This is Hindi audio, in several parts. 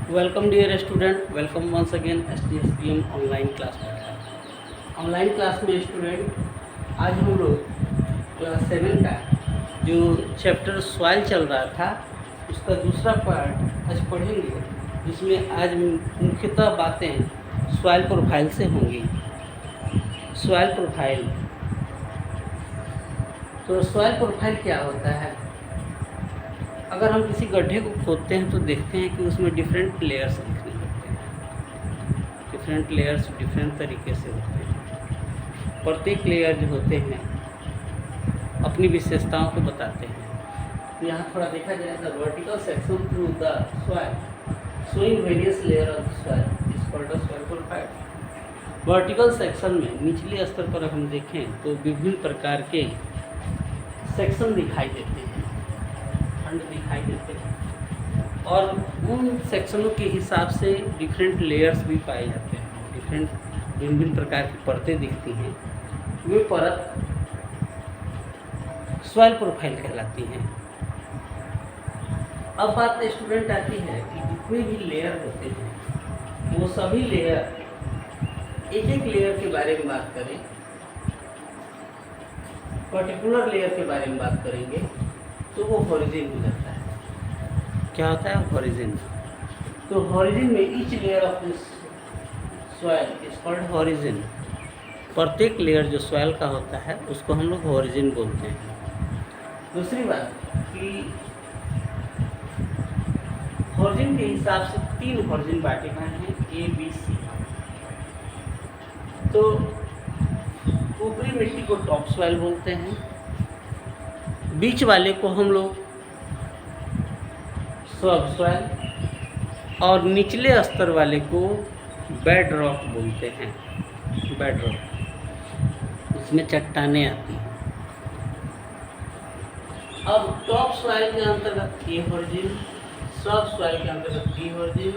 Welcome dear student, welcome once again STSPM online class में। ऑनलाइन क्लास में स्टूडेंट आज हम लोग क्लास 7 का जो चैप्टर सॉइल चल रहा था उसका दूसरा पार्ट आज पढ़ेंगे, जिसमें आज मुख्यतः बातें सॉइल प्रोफाइल से होंगी। सॉइल प्रोफाइल, तो सॉइल प्रोफाइल क्या होता है? अगर हम किसी गड्ढे को खोदते हैं तो देखते हैं कि उसमें डिफरेंट लेयर्स दिखने लगते हैं। डिफरेंट लेयर्स डिफरेंट तरीके से होते हैं। प्रत्येक लेयर जो होते हैं अपनी विशेषताओं को बताते हैं। तो यहाँ थोड़ा देखा जाए the vertical section through the soil showing various layer of soil is called a soil profile. Vertical section में निचले स्तर पर हम देखें तो विभिन्न प्रकार के सेक्शन दिखाई देते हैं, खंड दिखाई देते हैं, और उन सेक्शनों के हिसाब से डिफरेंट लेयर्स भी पाए जाते हैं। डिफरेंट भिन्न भिन्न प्रकार की परतें दिखती हैं। वे परत सॉइल प्रोफाइल कहलाती हैं। अब बात स्टूडेंट आती है कि जितने भी लेयर होते हैं वो सभी लेयर, एक एक लेयर के बारे में बात करें, पर्टिकुलर लेयर के बारे में बात करेंगे तो वो हॉरिजन हो जाता है। क्या होता है? हॉरिजन। तो हॉरिजन में each layer of this soil is called horizon. प्रत्येक लेयर जो सॉइल का होता है उसको हम लोग हॉरिजन बोलते हैं। दूसरी बात कि हॉरिजन के हिसाब से 3 हॉरिजन बांटे गए हैं, ABC। तो ऊपरी मिट्टी को टॉप सॉइल बोलते हैं, बीच वाले को हम लोग सब सॉइल, और निचले स्तर वाले को बेड रॉक बोलते हैं। बेड रॉक, इसमें चट्टानें आती हैं। अब टॉप सॉइल के अंतर्गत A हॉरिजन, सब सॉइल के अंतर्गत B हॉरिजन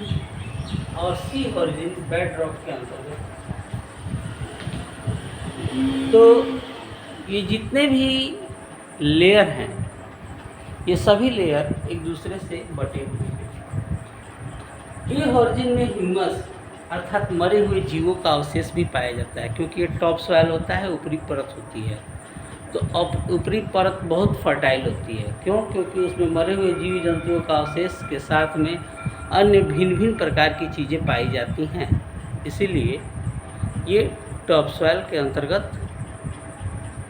और C हॉरिजन बेड रॉक के अंतर्गत। तो ये जितने भी लेयर हैं ये सभी लेयर एक दूसरे से बटे हुए हैं। ए हॉरिजन में ह्यूमस अर्थात मरे हुए जीवों का अवशेष भी पाया जाता है, क्योंकि ये टॉप सॉइल होता है, ऊपरी परत होती है। तो अब ऊपरी परत बहुत फर्टाइल होती है। क्यों? क्योंकि उसमें मरे हुए जीव जंतुओं का अवशेष के साथ में अन्य भिन्न भिन्न प्रकार की चीज़ें पाई जाती हैं, इसीलिए ये टॉप सॉइल के अंतर्गत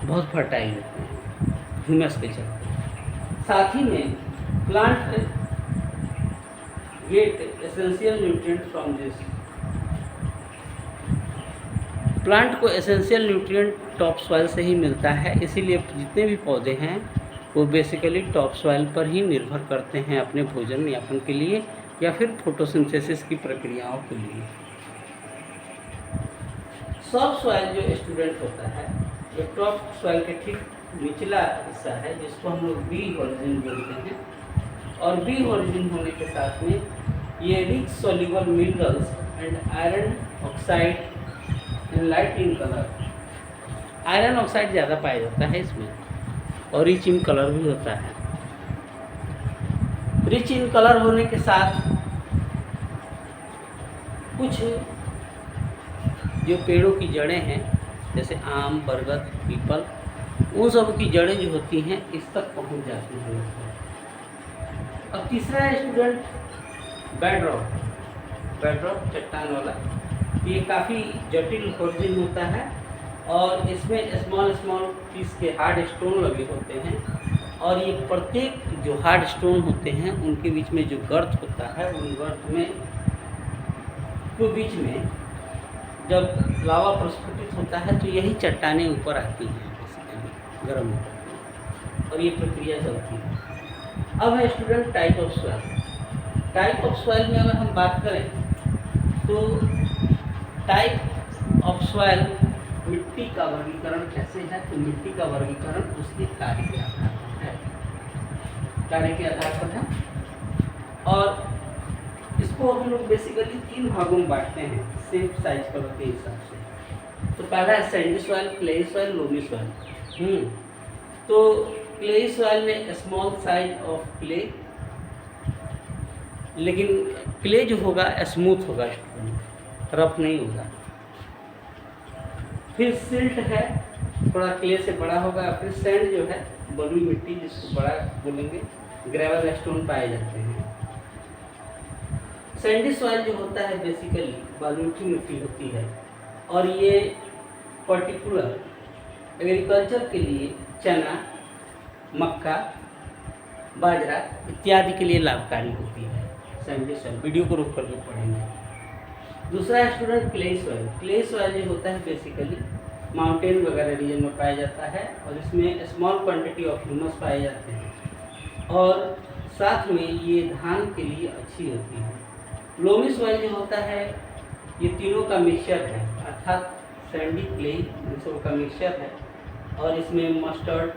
बहुत फर्टाइल होते हैं ह्यूमस के चलते। साथ ही में plant get essential nutrient from this. Plant को एसेंशियल न्यूट्रिएंट टॉप सॉइल से ही मिलता है, इसीलिए जितने भी पौधे हैं वो बेसिकली टॉप सॉइल पर ही निर्भर करते हैं अपने भोजन यापन के लिए या फिर फोटोसिंथेसिस की प्रक्रियाओं के लिए। सब सॉइल जो स्टूडेंट होता है ये टॉप सॉइल के ठीक निचला हिस्सा है, जिसको हम लोग B हॉरिजन बोलते हैं। और B हॉरिजन होने के साथ में ये rich soluble minerals and iron oxide and light in colour. Iron oxide ज़्यादा पाया जाता है इसमें, और रिच इन कलर भी होता है। रिच इन कलर होने के साथ कुछ जो पेड़ों की जड़ें हैं जैसे आम, बरगद, पीपल, उन सब की जड़ें जो होती हैं इस तक पहुंच जाती हैं। अब तीसरा है student bed rock. Bed rock चट्टान वाला, ये काफ़ी जटिल हॉरिजन होता है और इसमें स्मॉल स्मॉल पीस के हार्ड स्टोन लगे होते हैं, और ये प्रत्येक जो हार्ड स्टोन होते हैं उनके बीच में जो गर्त होता है, उन गर्त में के बीच में जब लावा प्रस्फुटित होता है तो यही चट्टानें ऊपर आती हैं बेसिकली गर्म होकर, और ये प्रक्रिया चलती है। अब है student type of soil. Type of soil में अगर हम बात करें तो टाइप ऑफ सॉइल मिट्टी का वर्गीकरण कैसे है? तो मिट्टी का वर्गीकरण उसके कार्य के आधार पर है, कार्य के आधार पर है। और इसको हम लोग बेसिकली 3 भागों में बांटते हैं सेम साइज कलर के हिसाब से। तो पहला है Sandy soil, clayey soil, loamy soil. तो क्लेई सॉइल में स्मॉल साइज ऑफ क्ले, लेकिन क्ले जो होगा स्मूथ होगा, रफ नहीं होगा। फिर सिल्ट है, थोड़ा क्ले से बड़ा होगा। फिर सैंड जो है, बलुई मिट्टी जिसको बड़ा बोलेंगे, ग्रेवल स्टोन पाए जाते हैं। सैंडी सॉइल जो होता है बेसिकली बालूठी मिट्टी होती है, और ये पर्टिकुलर एग्रीकल्चर के लिए चना, मक्का, बाजरा इत्यादि के लिए लाभकारी होती है सैंडी सॉइल। वीडियो को रोक करके पढ़ेंगे। दूसरा student clay soil. Clay soil जो होता है बेसिकली माउंटेन वगैरह रीजन में पाया जाता है, और इसमें स्मॉल क्वांटिटी ऑफ ह्यूमस पाए जाते हैं, और साथ में ये धान के लिए अच्छी होती है। लोमी सॉइल जो होता है ये तीनों का मिक्सचर है, अर्थात सैंडी, क्ले, इन सब का मिक्सचर है, और इसमें मस्टर्ड,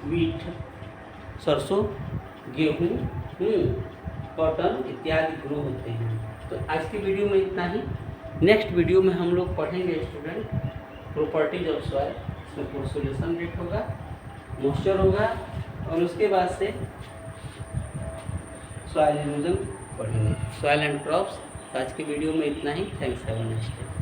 वीट, सरसों, गेहूँ, कॉटन इत्यादि ग्रो होते हैं। तो आज की वीडियो में इतना ही। नेक्स्ट वीडियो में हम लोग पढ़ेंगे स्टूडेंट प्रॉपर्टीज ऑफ सॉइल। इसमें पोर्सुलेशन रेट होगा, मॉइस्चर होगा, और उसके बाद से सॉइल इरोजन पढ़ेंगे, सॉइल एंड क्रॉप्स। आज की वीडियो में इतना ही। Thanks, have a nice day.